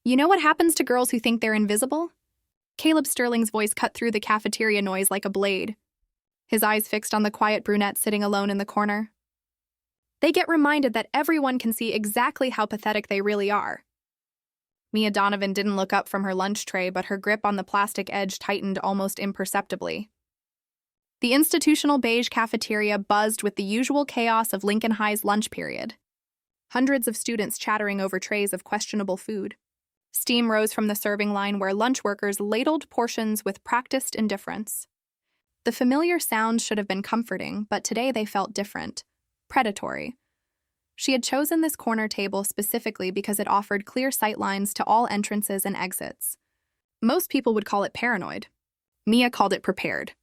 You know what happens to girls who think they're invisible? Caleb Sterling's voice cut through the cafeteria noise like a blade, his eyes fixed on the quiet brunette sitting alone in the corner. They get reminded that everyone can see exactly how pathetic they really are. Mia Donovan didn't look up from her lunch tray, but her grip on the plastic edge tightened almost imperceptibly. The institutional beige cafeteria buzzed with the usual chaos of Lincoln High's lunch period. Hundreds of students chattering over trays of questionable food. Steam rose from the serving line where lunch workers ladled portions with practiced indifference. The familiar sounds should have been comforting, but today they felt different, predatory. She had chosen this corner table specifically because it offered clear sight lines to all entrances and exits. Most people would call it paranoid. Mia called it prepared.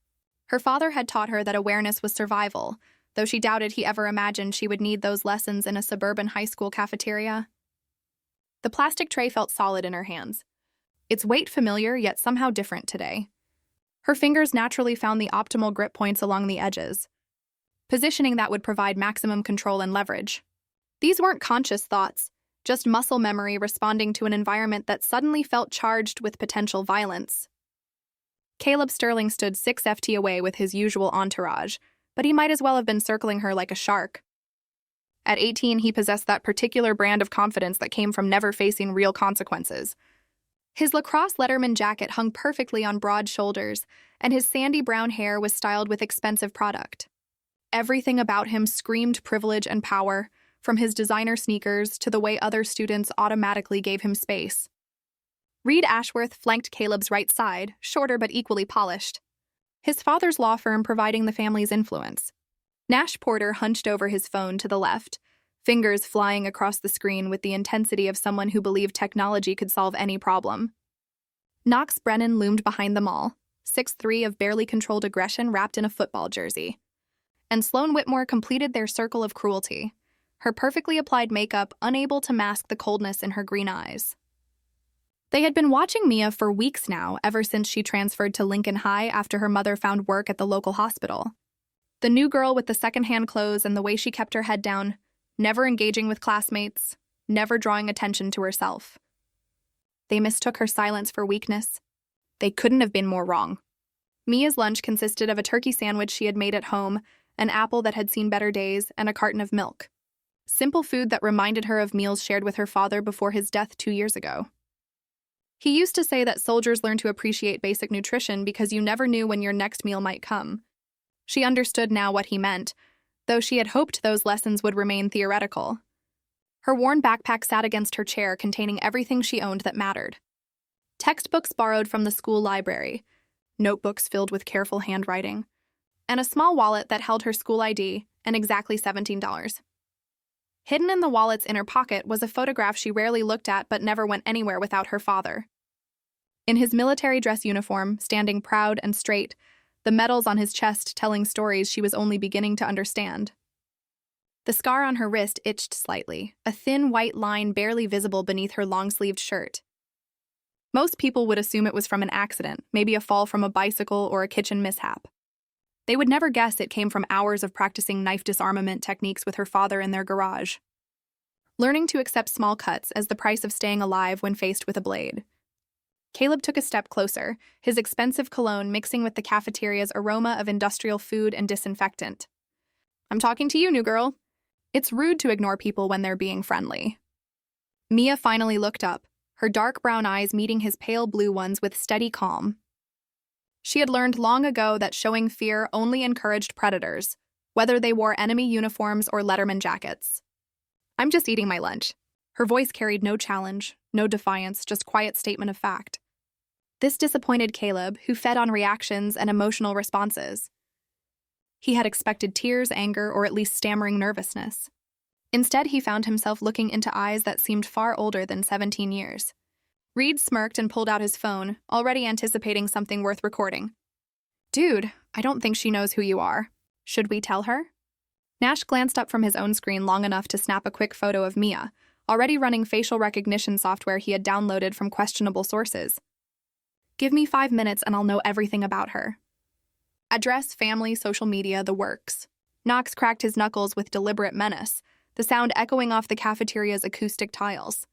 Her father had taught her that awareness was survival, though she doubted he ever imagined she would need those lessons in a suburban high school cafeteria. The plastic tray felt solid in her hands. Its weight familiar, yet somehow different today. Her fingers naturally found the optimal grip points along the edges, positioning that would provide maximum control and leverage. These weren't conscious thoughts, just muscle memory responding to an environment that suddenly felt charged with potential violence. Caleb Sterling stood 6 ft away with his usual entourage, but he might as well have been circling her like a shark. At 18, he possessed that particular brand of confidence that came from never facing real consequences. His lacrosse letterman jacket hung perfectly on broad shoulders, and his sandy brown hair was styled with expensive product. Everything about him screamed privilege and power, from his designer sneakers to the way other students automatically gave him space. Reed Ashworth flanked Caleb's right side, shorter but equally polished, his father's law firm providing the family's influence. Nash Porter hunched over his phone to the left, fingers flying across the screen with the intensity of someone who believed technology could solve any problem. Knox Brennan loomed behind them all, 6'3" of barely controlled aggression wrapped in a football jersey. And Sloan Whitmore completed their circle of cruelty, her perfectly applied makeup unable to mask the coldness in her green eyes. They had been watching Mia for weeks now, ever since she transferred to Lincoln High after her mother found work at the local hospital. The new girl with the secondhand clothes and the way she kept her head down, never engaging with classmates, never drawing attention to herself. They mistook her silence for weakness. They couldn't have been more wrong. Mia's lunch consisted of a turkey sandwich she had made at home, an apple that had seen better days, and a carton of milk. Simple food that reminded her of meals shared with her father before his death 2 years ago. He used to say that soldiers learn to appreciate basic nutrition because you never knew when your next meal might come. She understood now what he meant, though she had hoped those lessons would remain theoretical. Her worn backpack sat against her chair, containing everything she owned that mattered. Textbooks borrowed from the school library, notebooks filled with careful handwriting, and a small wallet that held her school ID and exactly $17. Hidden in the wallet's inner pocket was a photograph she rarely looked at but never went anywhere without her father. In his military dress uniform, standing proud and straight, the medals on his chest telling stories she was only beginning to understand. The scar on her wrist itched slightly, a thin white line barely visible beneath her long-sleeved shirt. Most people would assume it was from an accident, maybe a fall from a bicycle or a kitchen mishap. They would never guess it came from hours of practicing knife disarmament techniques with her father in their garage. Learning to accept small cuts as the price of staying alive when faced with a blade. Caleb took a step closer, his expensive cologne mixing with the cafeteria's aroma of industrial food and disinfectant. "I'm talking to you, new girl. It's rude to ignore people when they're being friendly." Mia finally looked up, her dark brown eyes meeting his pale blue ones with steady calm. She had learned long ago that showing fear only encouraged predators, whether they wore enemy uniforms or letterman jackets. "I'm just eating my lunch." Her voice carried no challenge, no defiance, just quiet statement of fact. This disappointed Caleb, who fed on reactions and emotional responses. He had expected tears, anger, or at least stammering nervousness. Instead, he found himself looking into eyes that seemed far older than 17 years. Reed smirked and pulled out his phone, already anticipating something worth recording. "Dude, I don't think she knows who you are. Should we tell her?" Nash glanced up from his own screen long enough to snap a quick photo of Mia, already running facial recognition software he had downloaded from questionable sources. "Give me 5 minutes and I'll know everything about her." Address, family, social media, the works. Knox cracked his knuckles with deliberate menace, the sound echoing off the cafeteria's acoustic tiles.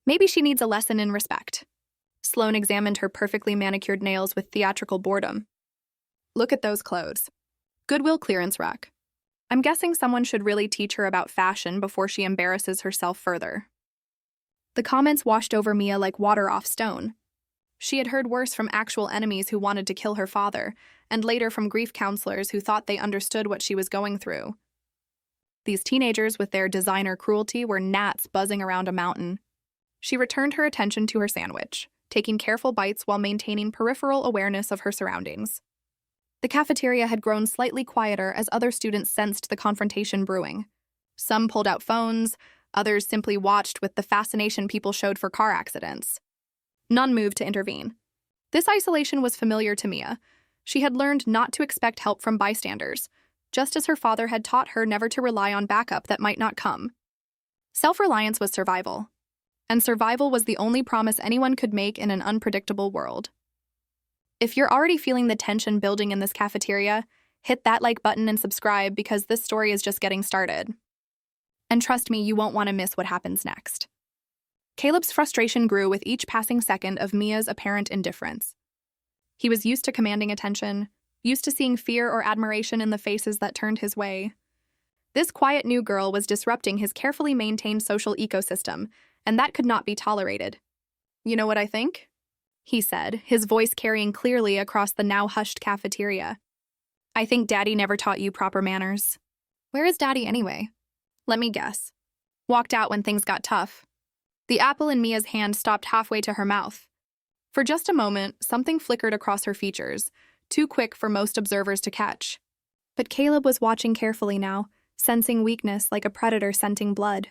Maybe she needs a lesson in respect. Sloane examined her perfectly manicured nails with theatrical boredom. Look at those clothes. Goodwill clearance rack. I'm guessing someone should really teach her about fashion before she embarrasses herself further. The comments washed over Mia like water off stone. She had heard worse from actual enemies who wanted to kill her father, and later from grief counselors who thought they understood what she was going through. These teenagers with their designer cruelty were gnats buzzing around a mountain. She returned her attention to her sandwich, taking careful bites while maintaining peripheral awareness of her surroundings. The cafeteria had grown slightly quieter as other students sensed the confrontation brewing. Some pulled out phones, others simply watched with the fascination people showed for car accidents. None moved to intervene. This isolation was familiar to Mia. She had learned not to expect help from bystanders, just as her father had taught her never to rely on backup that might not come. Self-reliance was survival, and survival was the only promise anyone could make in an unpredictable world. If you're already feeling the tension building in this cafeteria, hit that like button and subscribe because this story is just getting started. And trust me, you won't want to miss what happens next. Caleb's frustration grew with each passing second of Mia's apparent indifference. He was used to commanding attention, used to seeing fear or admiration in the faces that turned his way. This quiet new girl was disrupting his carefully maintained social ecosystem, and that could not be tolerated. You know what I think? He said, his voice carrying clearly across the now hushed cafeteria. I think Daddy never taught you proper manners. Where is Daddy anyway? Let me guess. Walked out when things got tough. The apple in Mia's hand stopped halfway to her mouth. For just a moment, something flickered across her features, too quick for most observers to catch. But Caleb was watching carefully now, sensing weakness like a predator scenting blood.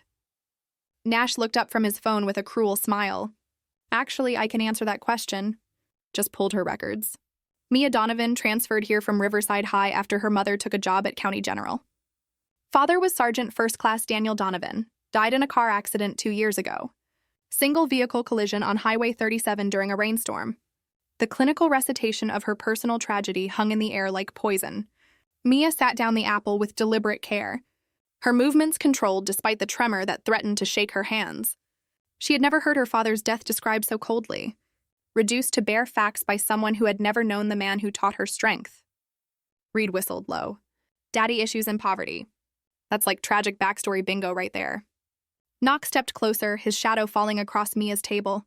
Nash looked up from his phone with a cruel smile. Actually, I can answer that question. Just pulled her records. Mia Donovan transferred here from Riverside High after her mother took a job at County General. Father was Sergeant First Class Daniel Donovan, died in a car accident 2 years ago. Single vehicle collision on Highway 37 during a rainstorm. The clinical recitation of her personal tragedy hung in the air like poison. Mia sat down the apple with deliberate care, her movements controlled despite the tremor that threatened to shake her hands. She had never heard her father's death described so coldly, reduced to bare facts by someone who had never known the man who taught her strength. Reed whistled low. Daddy issues and poverty. That's like tragic backstory bingo right there. Knox stepped closer, his shadow falling across Mia's table.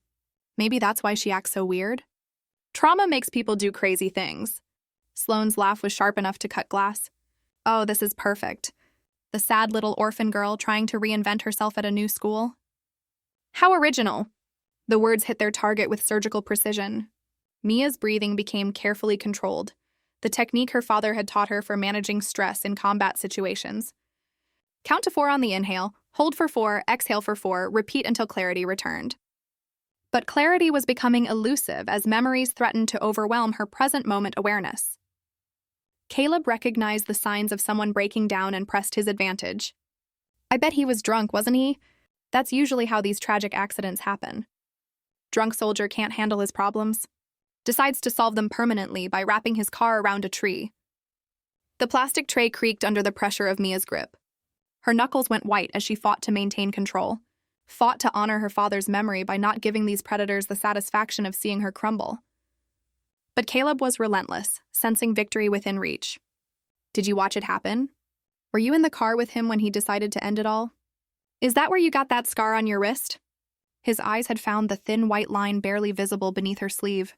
Maybe that's why she acts so weird. Trauma makes people do crazy things. Sloane's laugh was sharp enough to cut glass. Oh, this is perfect. The sad little orphan girl trying to reinvent herself at a new school. How original. The words hit their target with surgical precision. Mia's breathing became carefully controlled, the technique her father had taught her for managing stress in combat situations. Count to 4 on the inhale, hold for 4, exhale for 4, repeat until clarity returned. But clarity was becoming elusive as memories threatened to overwhelm her present moment awareness. Caleb recognized the signs of someone breaking down and pressed his advantage. I bet he was drunk, wasn't he? That's usually how these tragic accidents happen. Drunk soldier can't handle his problems. Decides to solve them permanently by wrapping his car around a tree. The plastic tray creaked under the pressure of Mia's grip. Her knuckles went white as she fought to maintain control, fought to honor her father's memory by not giving these predators the satisfaction of seeing her crumble. But Caleb was relentless, sensing victory within reach. Did you watch it happen? Were you in the car with him when he decided to end it all? Is that where you got that scar on your wrist? His eyes had found the thin white line barely visible beneath her sleeve.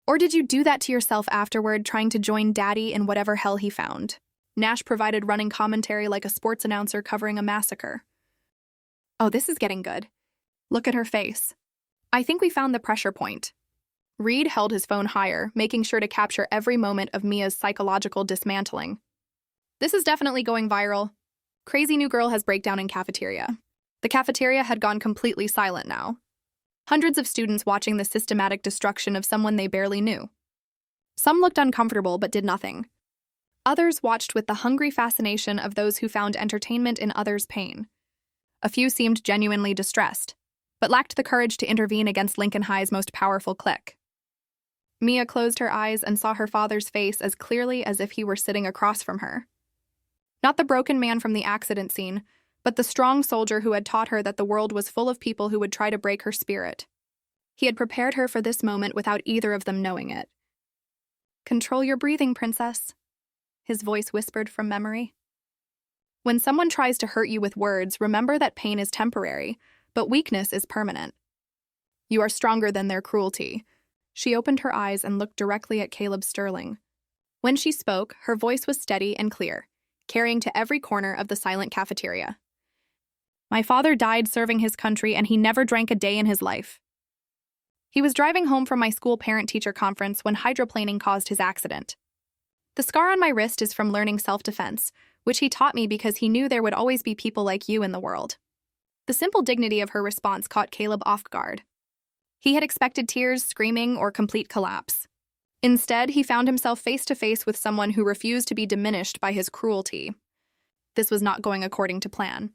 Or did you do that to yourself afterward, trying to join Daddy in whatever hell he found? Nash provided running commentary like a sports announcer covering a massacre. Oh, this is getting good. Look at her face. I think we found the pressure point. Reed held his phone higher, making sure to capture every moment of Mia's psychological dismantling. This is definitely going viral. Crazy new girl has breakdown in cafeteria. The cafeteria had gone completely silent now. Hundreds of students watching the systematic destruction of someone they barely knew. Some looked uncomfortable but did nothing. Others watched with the hungry fascination of those who found entertainment in others' pain. A few seemed genuinely distressed, but lacked the courage to intervene against Lincoln High's most powerful clique. Mia closed her eyes and saw her father's face as clearly as if he were sitting across from her. Not the broken man from the accident scene, but the strong soldier who had taught her that the world was full of people who would try to break her spirit. He had prepared her for this moment without either of them knowing it. "Control your breathing, princess," his voice whispered from memory. When someone tries to hurt you with words, remember that pain is temporary, but weakness is permanent. You are stronger than their cruelty. She opened her eyes and looked directly at Caleb Sterling. When she spoke, her voice was steady and clear, carrying to every corner of the silent cafeteria. "My father died serving his country, and he never drank a day in his life. He was driving home from my school parent-teacher conference when hydroplaning caused his accident. The scar on my wrist is from learning self-defense, which he taught me because he knew there would always be people like you in the world." The simple dignity of her response caught Caleb off guard. He had expected tears, screaming, or complete collapse. Instead, he found himself face-to-face with someone who refused to be diminished by his cruelty. This was not going according to plan.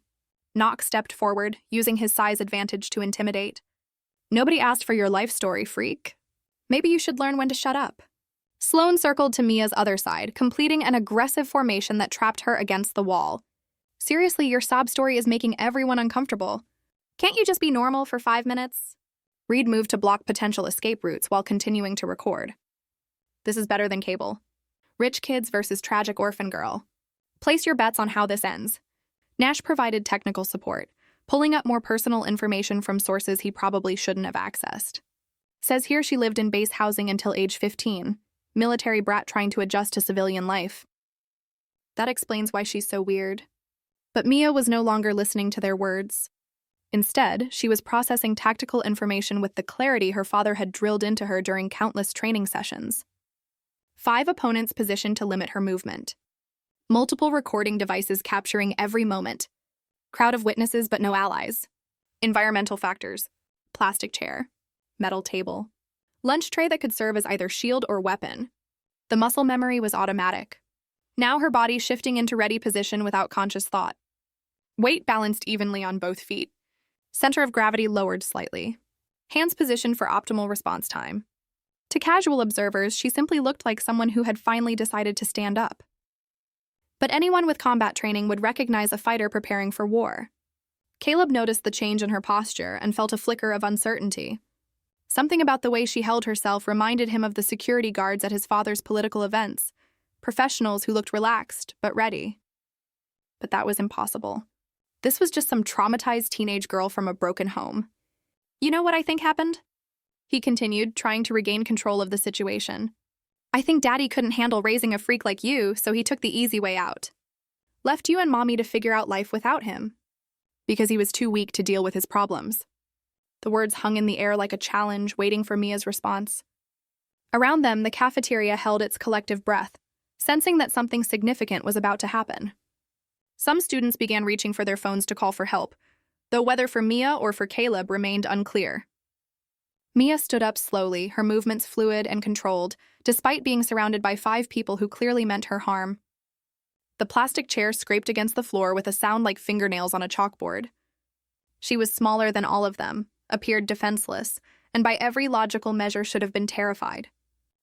Knox stepped forward, using his size advantage to intimidate. "Nobody asked for your life story, freak. Maybe you should learn when to shut up." Sloane circled to Mia's other side, completing an aggressive formation that trapped her against the wall. "Seriously, your sob story is making everyone uncomfortable. Can't you just be normal for 5 minutes?" Reed moved to block potential escape routes while continuing to record. "This is better than cable. Rich kids versus tragic orphan girl. Place your bets on how this ends." Nash provided technical support, pulling up more personal information from sources he probably shouldn't have accessed. Says here she lived in base housing until age 15, military brat trying to adjust to civilian life. That explains why she's so weird. But Mia was no longer listening to their words. Instead, she was processing tactical information with the clarity her father had drilled into her during countless training sessions. 5 opponents positioned to limit her movement. Multiple recording devices capturing every moment. Crowd of witnesses but no allies. Environmental factors. Plastic chair. Metal table. Lunch tray that could serve as either shield or weapon. The muscle memory was automatic. Now her body shifting into ready position without conscious thought. Weight balanced evenly on both feet. Center of gravity lowered slightly. Hands positioned for optimal response time. To casual observers, she simply looked like someone who had finally decided to stand up. But anyone with combat training would recognize a fighter preparing for war. Caleb noticed the change in her posture and felt a flicker of uncertainty. Something about the way she held herself reminded him of the security guards at his father's political events, professionals who looked relaxed but ready. But that was impossible. This was just some traumatized teenage girl from a broken home. "You know what I think happened?" he continued, trying to regain control of the situation. "I think Daddy couldn't handle raising a freak like you, so he took the easy way out. Left you and Mommy to figure out life without him. Because he was too weak to deal with his problems." The words hung in the air like a challenge, waiting for Mia's response. Around them, the cafeteria held its collective breath, sensing that something significant was about to happen. Some students began reaching for their phones to call for help, though whether for Mia or for Caleb remained unclear. Mia stood up slowly, her movements fluid and controlled, despite being surrounded by 5 people who clearly meant her harm. The plastic chair scraped against the floor with a sound like fingernails on a chalkboard. She was smaller than all of them, appeared defenseless, and by every logical measure should have been terrified.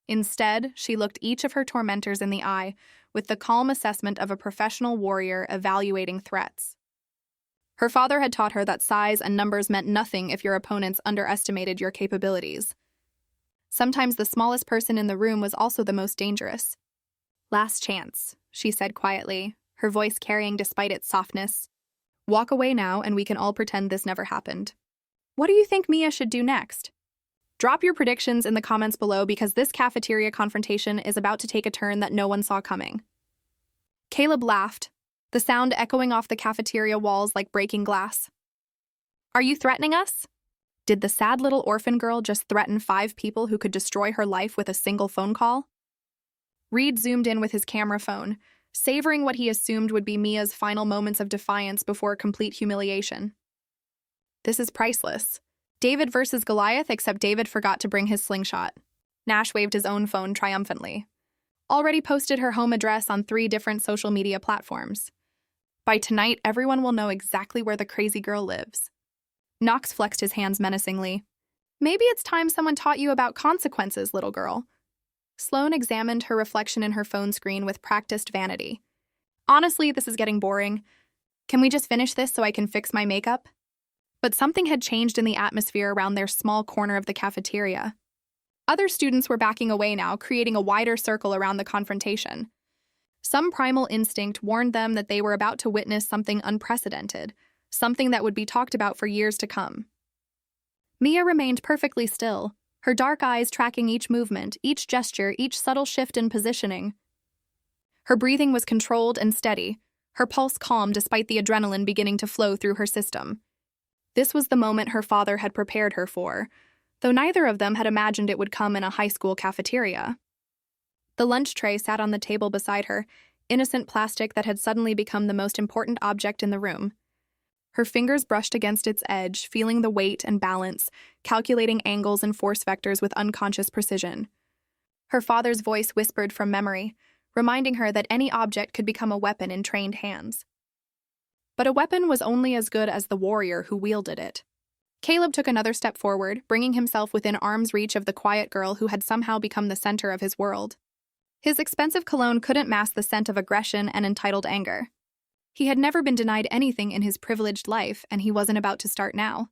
Instead, she looked each of her tormentors in the eye with the calm assessment of a professional warrior evaluating threats. Her father had taught her that size and numbers meant nothing if your opponents underestimated your capabilities. Sometimes the smallest person in the room was also the most dangerous. "Last chance," she said quietly, her voice carrying despite its softness. "Walk away now and we can all pretend this never happened." What do you think Mia should do next? Drop your predictions in the comments below because this cafeteria confrontation is about to take a turn that no one saw coming. Caleb laughed, the sound echoing off the cafeteria walls like breaking glass. "Are you threatening us? Did the sad little orphan girl just threaten 5 people who could destroy her life with a single phone call?" Reed zoomed in with his camera phone, savoring what he assumed would be Mia's final moments of defiance before complete humiliation. "This is priceless. David versus Goliath, except David forgot to bring his slingshot." Nash waved his own phone triumphantly. "Already posted her home address on 3 different social media platforms. By tonight, everyone will know exactly where the crazy girl lives." Knox flexed his hands menacingly. "Maybe it's time someone taught you about consequences, little girl." Sloane examined her reflection in her phone screen with practiced vanity. "Honestly, this is getting boring. Can we just finish this so I can fix my makeup? But something had changed in the atmosphere around their small corner of the cafeteria. Other students were backing away now, creating a wider circle around the confrontation. Some primal instinct warned them that they were about to witness something unprecedented, something that would be talked about for years to come. Mia remained perfectly still, her dark eyes tracking each movement, each gesture, each subtle shift in positioning. Her breathing was controlled and steady, her pulse calm despite the adrenaline beginning to flow through her system. This was the moment her father had prepared her for, though neither of them had imagined it would come in a high school cafeteria. The lunch tray sat on the table beside her, innocent plastic that had suddenly become the most important object in the room. Her fingers brushed against its edge, feeling the weight and balance, calculating angles and force vectors with unconscious precision. Her father's voice whispered from memory, reminding her that any object could become a weapon in trained hands. But a weapon was only as good as the warrior who wielded it. Caleb took another step forward, bringing himself within arm's reach of the quiet girl who had somehow become the center of his world. His expensive cologne couldn't mask the scent of aggression and entitled anger. He had never been denied anything in his privileged life, and he wasn't about to start now.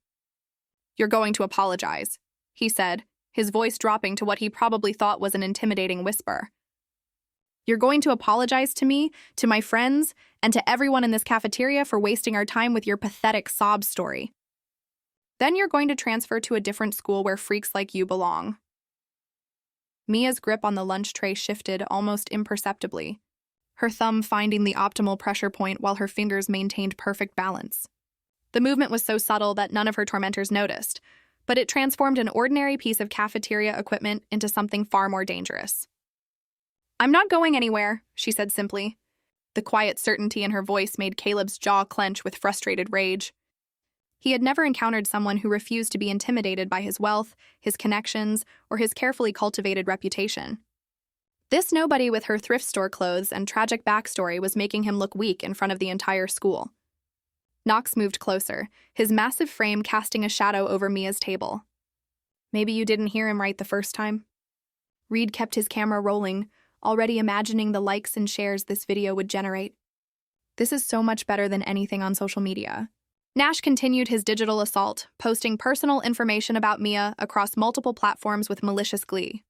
"You're going to apologize," he said, his voice dropping to what he probably thought was an intimidating whisper. "You're going to apologize to me, to my friends, and to everyone in this cafeteria for wasting our time with your pathetic sob story. Then you're going to transfer to a different school where freaks like you belong." Mia's grip on the lunch tray shifted almost imperceptibly, her thumb finding the optimal pressure point while her fingers maintained perfect balance. The movement was so subtle that none of her tormentors noticed, but it transformed an ordinary piece of cafeteria equipment into something far more dangerous. "I'm not going anywhere," she said simply. The quiet certainty in her voice made Caleb's jaw clench with frustrated rage. He had never encountered someone who refused to be intimidated by his wealth, his connections, or his carefully cultivated reputation. This nobody with her thrift store clothes and tragic backstory was making him look weak in front of the entire school. Knox moved closer, his massive frame casting a shadow over Mia's table. "Maybe you didn't hear him right the first time?" Reed kept his camera rolling, already imagining the likes and shares this video would generate. "This is so much better than anything on social media." Nash continued his digital assault, posting personal information about Mia across multiple platforms with malicious glee.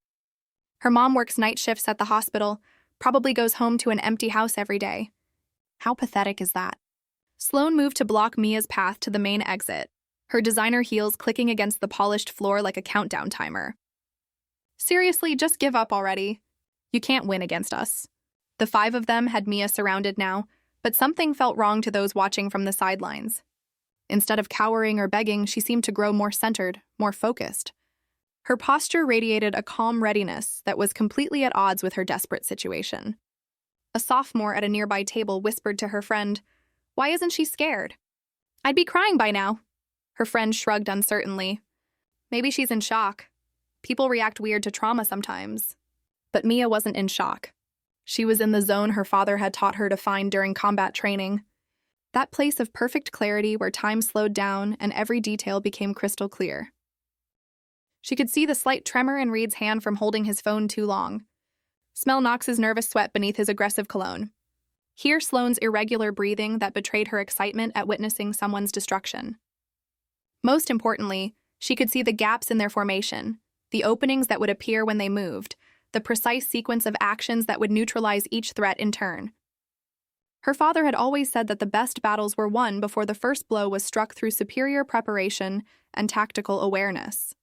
Her mom works night shifts at the hospital, probably goes home to an empty house every day. How pathetic is that? Sloane moved to block Mia's path to the main exit, her designer heels clicking against the polished floor like a countdown timer. "Seriously, just give up already. You can't win against us." The five of them had Mia surrounded now, but something felt wrong to those watching from the sidelines. Instead of cowering or begging, she seemed to grow more centered, more focused. Her posture radiated a calm readiness that was completely at odds with her desperate situation. A sophomore at a nearby table whispered to her friend, "Why isn't she scared?" "I'd be crying by now." Her friend shrugged uncertainly. "Maybe she's in shock. People react weird to trauma sometimes." But Mia wasn't in shock. She was in the zone her father had taught her to find during combat training. That place of perfect clarity where time slowed down and every detail became crystal clear. She could see the slight tremor in Reed's hand from holding his phone too long. Smell Knox's nervous sweat beneath his aggressive cologne. Hear Sloane's irregular breathing that betrayed her excitement at witnessing someone's destruction. Most importantly, she could see the gaps in their formation, the openings that would appear when they moved, the precise sequence of actions that would neutralize each threat in turn. Her father had always said that the best battles were won before the first blow was struck through superior preparation and tactical awareness.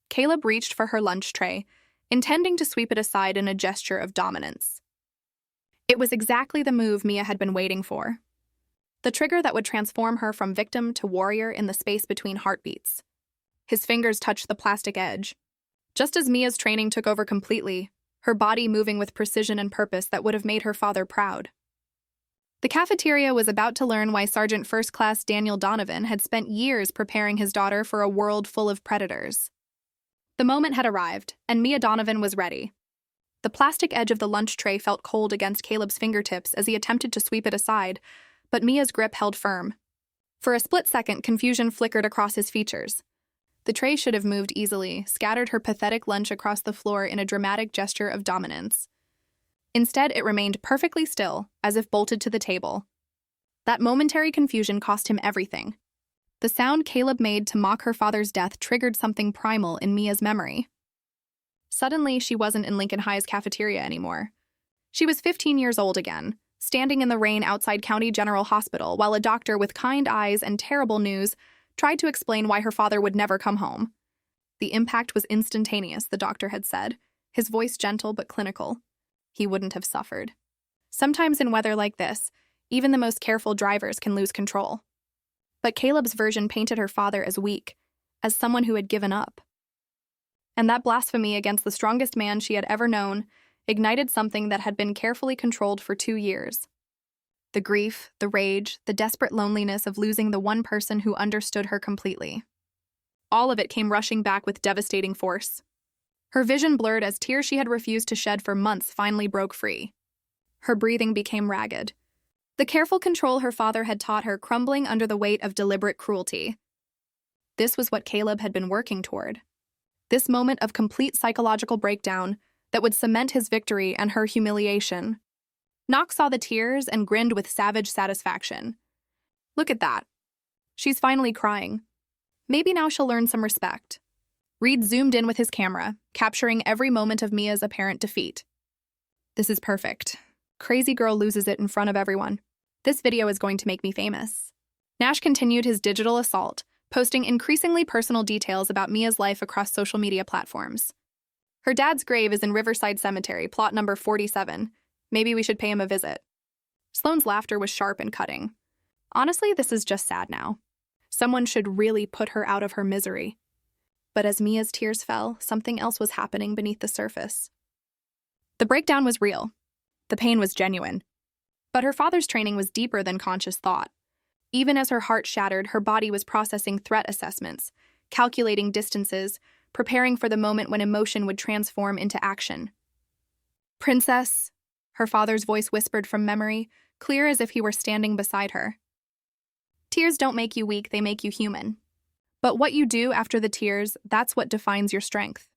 Caleb reached for her lunch tray, intending to sweep it aside in a gesture of dominance. It was exactly the move Mia had been waiting for. The trigger that would transform her from victim to warrior in the space between heartbeats. His fingers touched the plastic edge. Just as Mia's training took over completely, her body moving with precision and purpose that would have made her father proud. The cafeteria was about to learn why Sergeant First Class Daniel Donovan had spent years preparing his daughter for a world full of predators. The moment had arrived, and Mia Donovan was ready. The plastic edge of the lunch tray felt cold against Caleb's fingertips as he attempted to sweep it aside, but Mia's grip held firm. For a split second, confusion flickered across his features. The tray should have moved easily, scattered her pathetic lunch across the floor in a dramatic gesture of dominance. Instead, it remained perfectly still, as if bolted to the table. That momentary confusion cost him everything. The sound Caleb made to mock her father's death triggered something primal in Mia's memory. Suddenly, she wasn't in Lincoln High's cafeteria anymore. She was 15 years old again, standing in the rain outside County General Hospital while a doctor with kind eyes and terrible news tried to explain why her father would never come home. The impact was instantaneous, the doctor had said, his voice gentle but clinical. He wouldn't have suffered. Sometimes in weather like this, even the most careful drivers can lose control. But Caleb's version painted her father as weak, as someone who had given up. And that blasphemy against the strongest man she had ever known ignited something that had been carefully controlled for 2 years. The grief, the rage, the desperate loneliness of losing the one person who understood her completely. All of it came rushing back with devastating force. Her vision blurred as tears she had refused to shed for months finally broke free. Her breathing became ragged. The careful control her father had taught her crumbling under the weight of deliberate cruelty. This was what Caleb had been working toward. This moment of complete psychological breakdown that would cement his victory and her humiliation. Knox saw the tears and grinned with savage satisfaction. Look at that. She's finally crying. Maybe now she'll learn some respect. Reed zoomed in with his camera, capturing every moment of Mia's apparent defeat. This is perfect. Crazy girl loses it in front of everyone. This video is going to make me famous. Nash continued his digital assault, posting increasingly personal details about Mia's life across social media platforms. Her dad's grave is in Riverside Cemetery, plot number 47. Maybe we should pay him a visit. Sloane's laughter was sharp and cutting. Honestly, this is just sad now. Someone should really put her out of her misery. But as Mia's tears fell, something else was happening beneath the surface. The breakdown was real. The pain was genuine. But her father's training was deeper than conscious thought. Even as her heart shattered, her body was processing threat assessments, calculating distances, preparing for the moment when emotion would transform into action. "Princess," her father's voice whispered from memory, clear as if he were standing beside her. "Tears don't make you weak, they make you human. But what you do after the tears, that's what defines your strength."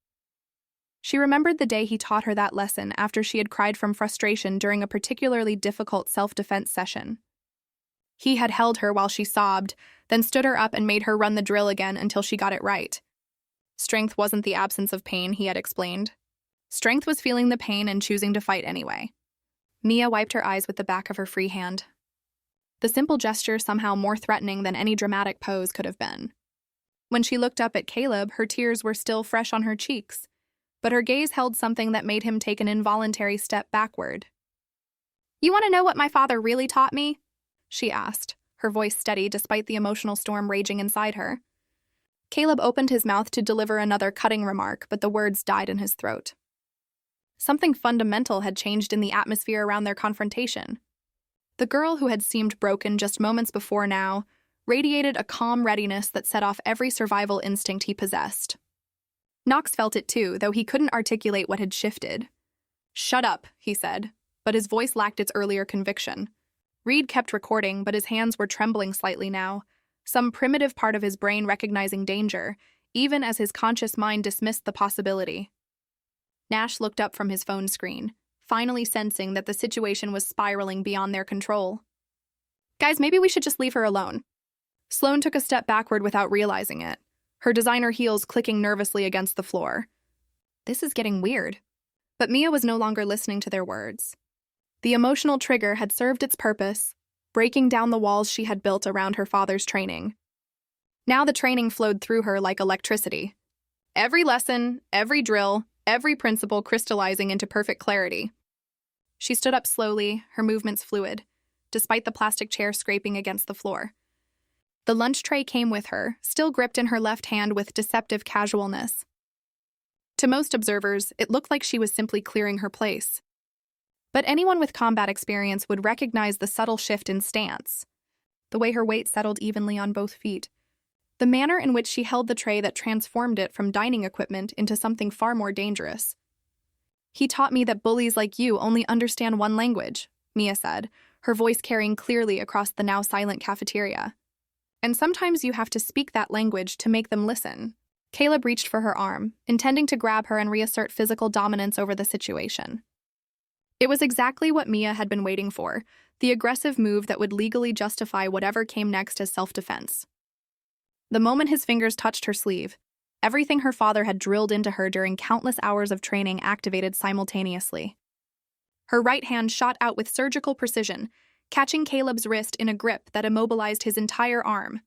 She remembered the day he taught her that lesson after she had cried from frustration during a particularly difficult self-defense session. He had held her while she sobbed, then stood her up and made her run the drill again until she got it right. Strength wasn't the absence of pain, he had explained. Strength was feeling the pain and choosing to fight anyway. Mia wiped her eyes with the back of her free hand. The simple gesture somehow more threatening than any dramatic pose could have been. When she looked up at Caleb, her tears were still fresh on her cheeks, but her gaze held something that made him take an involuntary step backward. "You want to know what my father really taught me?" she asked, her voice steady despite the emotional storm raging inside her. Caleb opened his mouth to deliver another cutting remark, but the words died in his throat. Something fundamental had changed in the atmosphere around their confrontation. The girl who had seemed broken just moments before now radiated a calm readiness that set off every survival instinct he possessed. Knox felt it too, though he couldn't articulate what had shifted. "Shut up," he said, but his voice lacked its earlier conviction. Reed kept recording, but his hands were trembling slightly now, some primitive part of his brain recognizing danger, even as his conscious mind dismissed the possibility. Nash looked up from his phone screen, finally sensing that the situation was spiraling beyond their control. "Guys, maybe we should just leave her alone." Sloane took a step backward without realizing it, her designer heels clicking nervously against the floor. This is getting weird. But Mia was no longer listening to their words. The emotional trigger had served its purpose, breaking down the walls she had built around her father's training. Now the training flowed through her like electricity. Every lesson, every drill, every principle crystallizing into perfect clarity. She stood up slowly, her movements fluid, despite the plastic chair scraping against the floor. The lunch tray came with her, still gripped in her left hand with deceptive casualness. To most observers, it looked like she was simply clearing her place. But anyone with combat experience would recognize the subtle shift in stance, the way her weight settled evenly on both feet, the manner in which she held the tray that transformed it from dining equipment into something far more dangerous. "He taught me that bullies like you only understand one language," Mia said, her voice carrying clearly across the now silent cafeteria. "And sometimes you have to speak that language to make them listen." Caleb reached for her arm, intending to grab her and reassert physical dominance over the situation. It was exactly what Mia had been waiting for, the aggressive move that would legally justify whatever came next as self-defense. The moment his fingers touched her sleeve, everything her father had drilled into her during countless hours of training activated simultaneously. Her right hand shot out with surgical precision, catching Caleb's wrist in a grip that immobilized his entire arm.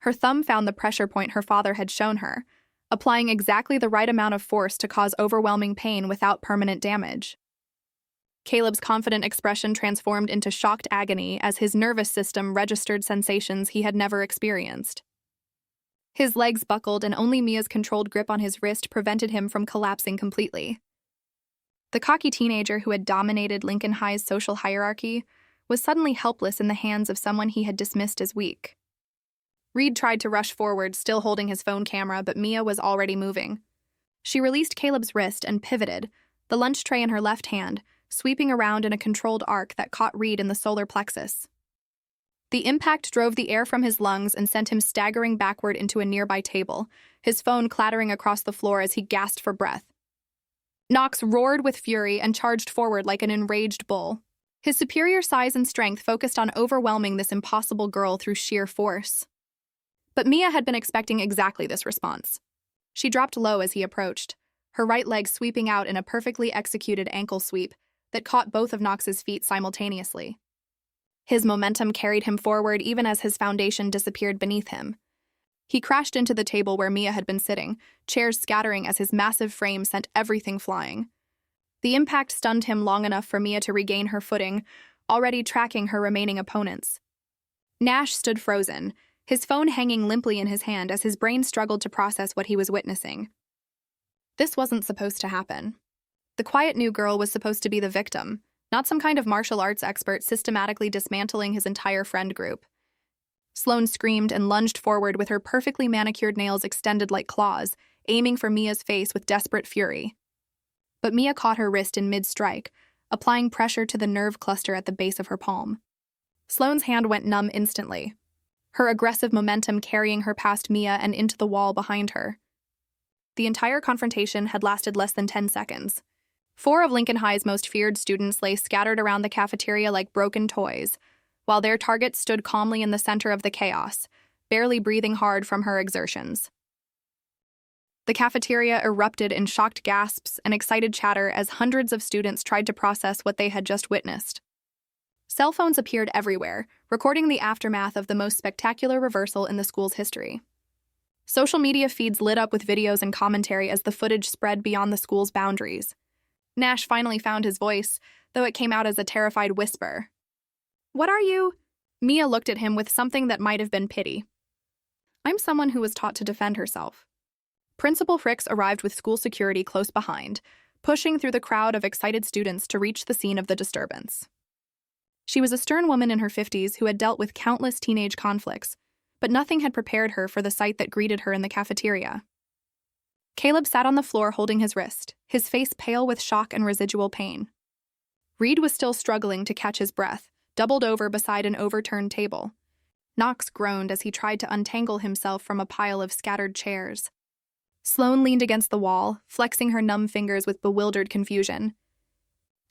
Her thumb found the pressure point her father had shown her, applying exactly the right amount of force to cause overwhelming pain without permanent damage. Caleb's confident expression transformed into shocked agony as his nervous system registered sensations he had never experienced. His legs buckled, and only Mia's controlled grip on his wrist prevented him from collapsing completely. The cocky teenager who had dominated Lincoln High's social hierarchy was suddenly helpless in the hands of someone he had dismissed as weak. Reed tried to rush forward, still holding his phone camera, but Mia was already moving. She released Caleb's wrist and pivoted, the lunch tray in her left hand, sweeping around in a controlled arc that caught Reed in the solar plexus. The impact drove the air from his lungs and sent him staggering backward into a nearby table, his phone clattering across the floor as he gasped for breath. Knox roared with fury and charged forward like an enraged bull. His superior size and strength focused on overwhelming this impossible girl through sheer force. But Mia had been expecting exactly this response. She dropped low as he approached, her right leg sweeping out in a perfectly executed ankle sweep that caught both of Knox's feet simultaneously. His momentum carried him forward even as his foundation disappeared beneath him. He crashed into the table where Mia had been sitting, chairs scattering as his massive frame sent everything flying. The impact stunned him long enough for Mia to regain her footing, already tracking her remaining opponents. Nash stood frozen, his phone hanging limply in his hand as his brain struggled to process what he was witnessing. This wasn't supposed to happen. The quiet new girl was supposed to be the victim, not some kind of martial arts expert systematically dismantling his entire friend group. Sloane screamed and lunged forward with her perfectly manicured nails extended like claws, aiming for Mia's face with desperate fury. But Mia caught her wrist in mid-strike, applying pressure to the nerve cluster at the base of her palm. Sloane's hand went numb instantly, her aggressive momentum carrying her past Mia and into the wall behind her. The entire confrontation had lasted less than 10 seconds. 4 of Lincoln High's most feared students lay scattered around the cafeteria like broken toys, while their target stood calmly in the center of the chaos, barely breathing hard from her exertions. The cafeteria erupted in shocked gasps and excited chatter as hundreds of students tried to process what they had just witnessed. Cell phones appeared everywhere, recording the aftermath of the most spectacular reversal in the school's history. Social media feeds lit up with videos and commentary as the footage spread beyond the school's boundaries. Nash finally found his voice, though it came out as a terrified whisper. "What are you?" Mia looked at him with something that might have been pity. "I'm someone who was taught to defend herself." Principal Fricks arrived with school security close behind, pushing through the crowd of excited students to reach the scene of the disturbance. She was a stern woman in her 50s who had dealt with countless teenage conflicts, but nothing had prepared her for the sight that greeted her in the cafeteria. Caleb sat on the floor holding his wrist, his face pale with shock and residual pain. Reed was still struggling to catch his breath, doubled over beside an overturned table. Knox groaned as he tried to untangle himself from a pile of scattered chairs. Sloane leaned against the wall, flexing her numb fingers with bewildered confusion.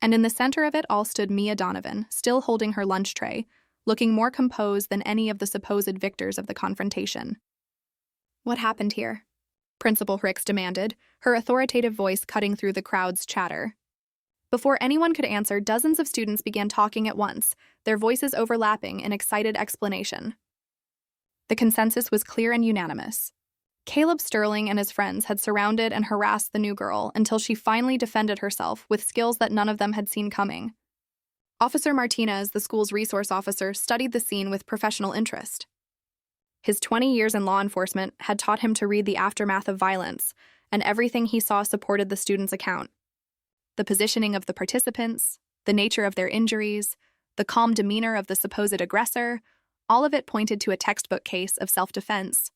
And in the center of it all stood Mia Donovan, still holding her lunch tray, looking more composed than any of the supposed victors of the confrontation. "What happened here?" Principal Fricks demanded, her authoritative voice cutting through the crowd's chatter. Before anyone could answer, dozens of students began talking at once, their voices overlapping in excited explanation. The consensus was clear and unanimous. Caleb Sterling and his friends had surrounded and harassed the new girl until she finally defended herself with skills that none of them had seen coming. Officer Martinez, the school's resource officer, studied the scene with professional interest. His 20 years in law enforcement had taught him to read the aftermath of violence, and everything he saw supported the students' account. The positioning of the participants, the nature of their injuries, the calm demeanor of the supposed aggressor, all of it pointed to a textbook case of self-defense.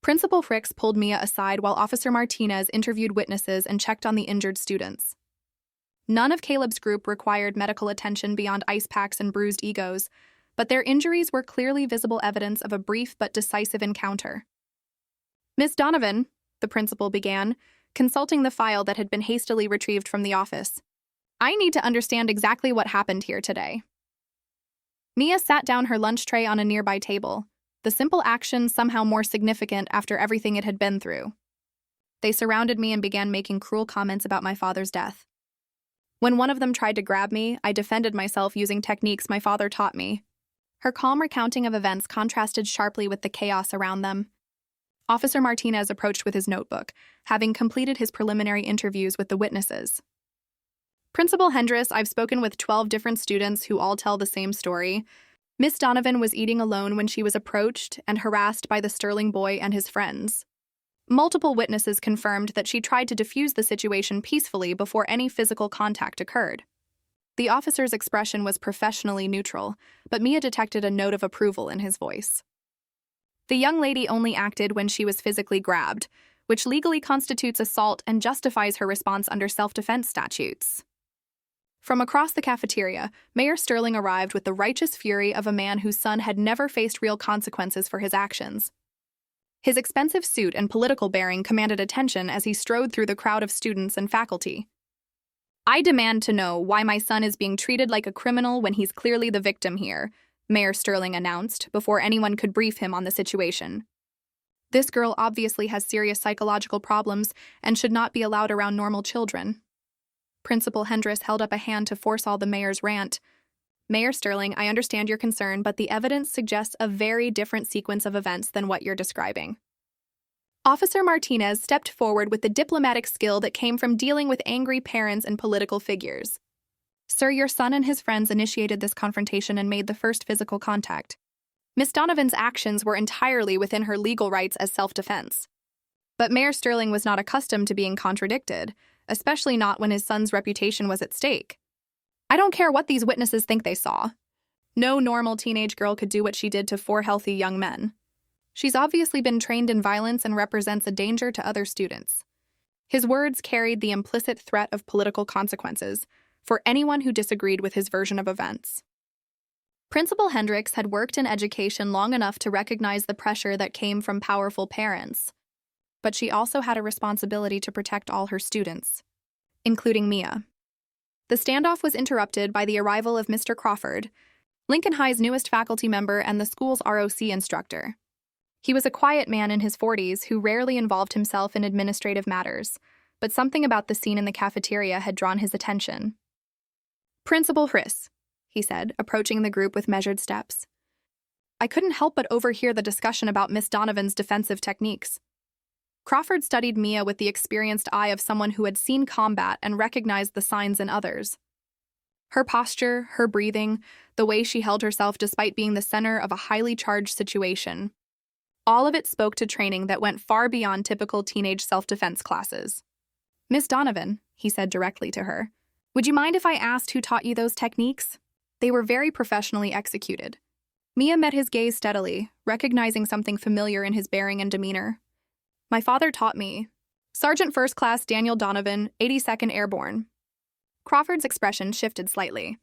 Principal Fricks pulled Mia aside while Officer Martinez interviewed witnesses and checked on the injured students. None of Caleb's group required medical attention beyond ice packs and bruised egos, but their injuries were clearly visible evidence of a brief but decisive encounter. "Miss Donovan," the principal began, consulting the file that had been hastily retrieved from the office. I need to understand exactly what happened here today. Mia sat down her lunch tray on a nearby table, the simple action somehow more significant after everything it had been through. They surrounded me and began making cruel comments about my father's death. When one of them tried to grab me, I defended myself using techniques my father taught me. Her calm recounting of events contrasted sharply with the chaos around them. Officer Martinez approached with his notebook, having completed his preliminary interviews with the witnesses. Principal Hendricks, I've spoken with 12 different students who all tell the same story. Miss Donovan was eating alone when she was approached and harassed by the Sterling boy and his friends. Multiple witnesses confirmed that she tried to defuse the situation peacefully before any physical contact occurred. The officer's expression was professionally neutral, but Mia detected a note of approval in his voice. The young lady only acted when she was physically grabbed, which legally constitutes assault and justifies her response under self-defense statutes. From across the cafeteria, Mayor Sterling arrived with the righteous fury of a man whose son had never faced real consequences for his actions. His expensive suit and political bearing commanded attention as he strode through the crowd of students and faculty. I demand to know why my son is being treated like a criminal when he's clearly the victim here, Mayor Sterling announced, before anyone could brief him on the situation. This girl obviously has serious psychological problems and should not be allowed around normal children. Principal Hendricks held up a hand to forestall the mayor's rant. Mayor Sterling, I understand your concern, but the evidence suggests a very different sequence of events than what you're describing. Officer Martinez stepped forward with the diplomatic skill that came from dealing with angry parents and political figures. Sir, your son and his friends initiated this confrontation and made the first physical contact. Miss Donovan's actions were entirely within her legal rights as self-defense. But Mayor Sterling was not accustomed to being contradicted, especially not when his son's reputation was at stake. I don't care what these witnesses think they saw. No normal teenage girl could do what she did to 4 healthy young men. She's obviously been trained in violence and represents a danger to other students. His words carried the implicit threat of political consequences for anyone who disagreed with his version of events. Principal Hendricks had worked in education long enough to recognize the pressure that came from powerful parents, but she also had a responsibility to protect all her students, including Mia. The standoff was interrupted by the arrival of Mr. Crawford, Lincoln High's newest faculty member and the school's ROC instructor. He was a quiet man in his 40s who rarely involved himself in administrative matters, but something about the scene in the cafeteria had drawn his attention. Principal Hriss, he said, approaching the group with measured steps. I couldn't help but overhear the discussion about Miss Donovan's defensive techniques. Crawford studied Mia with the experienced eye of someone who had seen combat and recognized the signs in others. Her posture, her breathing, the way she held herself despite being the center of a highly charged situation. All of it spoke to training that went far beyond typical teenage self-defense classes. Miss Donovan, he said directly to her, would you mind if I asked who taught you those techniques? They were very professionally executed. Mia met his gaze steadily, recognizing something familiar in his bearing and demeanor. My father taught me. Sergeant First Class Daniel Donovan, 82nd Airborne. Crawford's expression shifted slightly,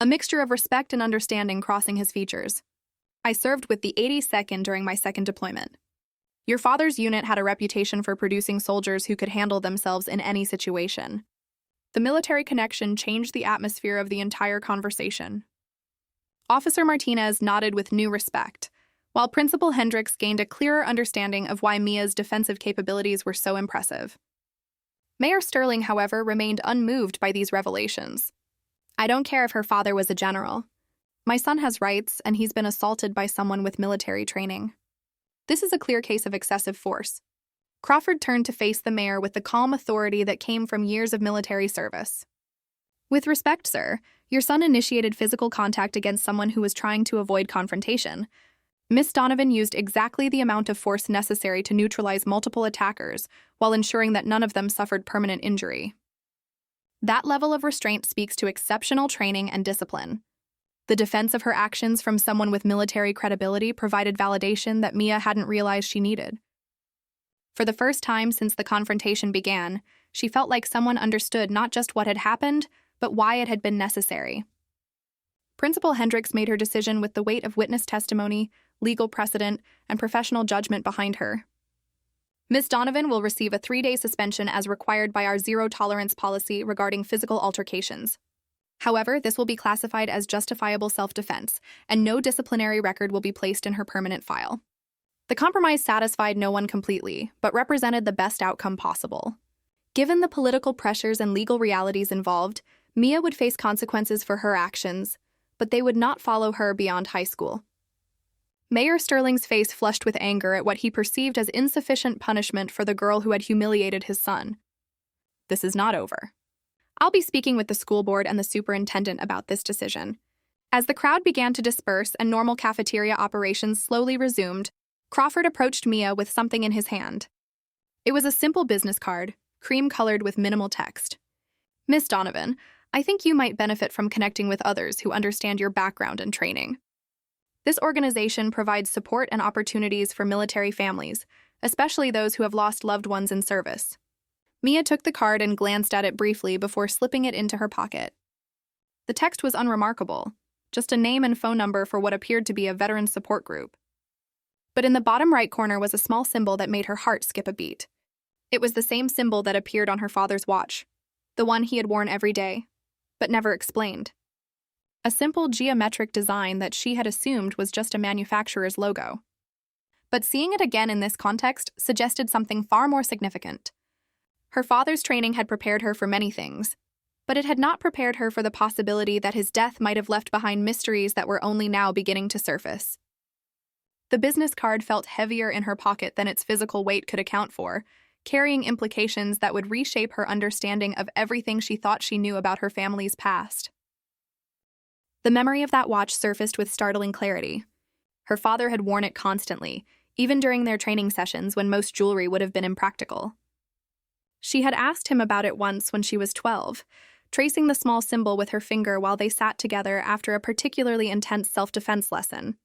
a mixture of respect and understanding crossing his features. I served with the 82nd during my second deployment. Your father's unit had a reputation for producing soldiers who could handle themselves in any situation. The military connection changed the atmosphere of the entire conversation. Officer Martinez nodded with new respect, while Principal Hendricks gained a clearer understanding of why Mia's defensive capabilities were so impressive. Mayor Sterling, however, remained unmoved by these revelations. I don't care if her father was a general. My son has rights, and he's been assaulted by someone with military training. This is a clear case of excessive force. Crawford turned to face the mayor with the calm authority that came from years of military service. With respect, sir, your son initiated physical contact against someone who was trying to avoid confrontation. Miss Donovan used exactly the amount of force necessary to neutralize multiple attackers while ensuring that none of them suffered permanent injury. That level of restraint speaks to exceptional training and discipline. The defense of her actions from someone with military credibility provided validation that Mia hadn't realized she needed. For the first time since the confrontation began, she felt like someone understood not just what had happened, but why it had been necessary. Principal Hendricks made her decision with the weight of witness testimony, legal precedent, and professional judgment behind her. Miss Donovan will receive a 3-day suspension as required by our zero-tolerance policy regarding physical altercations. However, this will be classified as justifiable self-defense, and no disciplinary record will be placed in her permanent file. The compromise satisfied no one completely, but represented the best outcome possible. Given the political pressures and legal realities involved, Mia would face consequences for her actions, but they would not follow her beyond high school. Mayor Sterling's face flushed with anger at what he perceived as insufficient punishment for the girl who had humiliated his son. This is not over. I'll be speaking with the school board and the superintendent about this decision. As the crowd began to disperse and normal cafeteria operations slowly resumed, Crawford approached Mia with something in his hand. It was a simple business card, cream-colored with minimal text. Miss Donovan, I think you might benefit from connecting with others who understand your background and training. This organization provides support and opportunities for military families, especially those who have lost loved ones in service. Mia took the card and glanced at it briefly before slipping it into her pocket. The text was unremarkable, just a name and phone number for what appeared to be a veteran support group. But in the bottom right corner was a small symbol that made her heart skip a beat. It was the same symbol that appeared on her father's watch, the one he had worn every day, but never explained. A simple geometric design that she had assumed was just a manufacturer's logo. But seeing it again in this context suggested something far more significant. Her father's training had prepared her for many things, but it had not prepared her for the possibility that his death might have left behind mysteries that were only now beginning to surface. The business card felt heavier in her pocket than its physical weight could account for, carrying implications that would reshape her understanding of everything she thought she knew about her family's past. The memory of that watch surfaced with startling clarity. Her father had worn it constantly, even during their training sessions when most jewelry would have been impractical. She had asked him about it once when she was 12, tracing the small symbol with her finger while they sat together after a particularly intense self-defense lesson.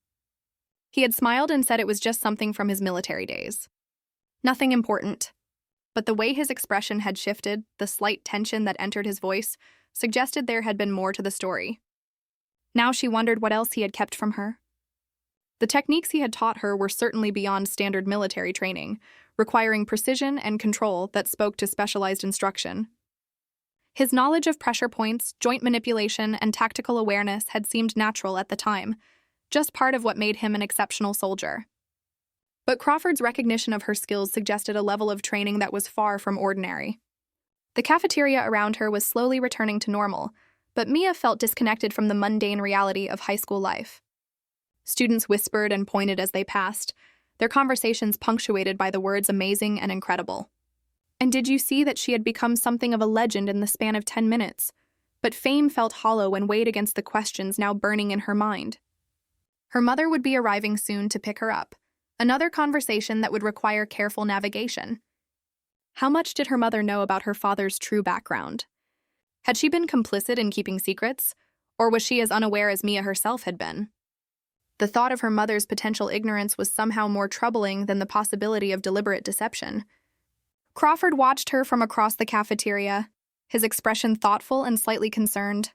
He had smiled and said it was just something from his military days. Nothing important. But the way his expression had shifted, the slight tension that entered his voice, suggested there had been more to the story. Now she wondered what else he had kept from her. The techniques he had taught her were certainly beyond standard military training, requiring precision and control that spoke to specialized instruction. His knowledge of pressure points, joint manipulation, and tactical awareness had seemed natural at the time, just part of what made him an exceptional soldier. But Crawford's recognition of her skills suggested a level of training that was far from ordinary. The cafeteria around her was slowly returning to normal, but Mia felt disconnected from the mundane reality of high school life. Students whispered and pointed as they passed, their conversations punctuated by the words amazing and incredible. And did you see that she had become something of a legend in the span of 10 minutes? But fame felt hollow when weighed against the questions now burning in her mind. Her mother would be arriving soon to pick her up, another conversation that would require careful navigation. How much did her mother know about her father's true background? Had she been complicit in keeping secrets, or was she as unaware as Mia herself had been? The thought of her mother's potential ignorance was somehow more troubling than the possibility of deliberate deception. Crawford watched her from across the cafeteria, his expression thoughtful and slightly concerned.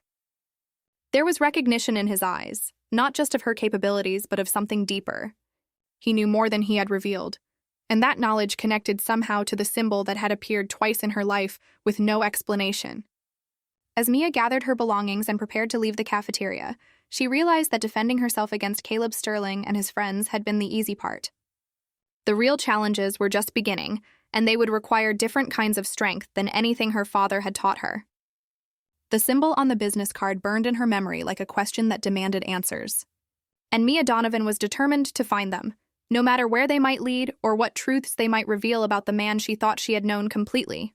There was recognition in his eyes, not just of her capabilities, but of something deeper. He knew more than he had revealed, and that knowledge connected somehow to the symbol that had appeared twice in her life with no explanation. As Mia gathered her belongings and prepared to leave the cafeteria, she realized that defending herself against Caleb Sterling and his friends had been the easy part. The real challenges were just beginning, and they would require different kinds of strength than anything her father had taught her. The symbol on the business card burned in her memory like a question that demanded answers. And Mia Donovan was determined to find them, no matter where they might lead or what truths they might reveal about the man she thought she had known completely.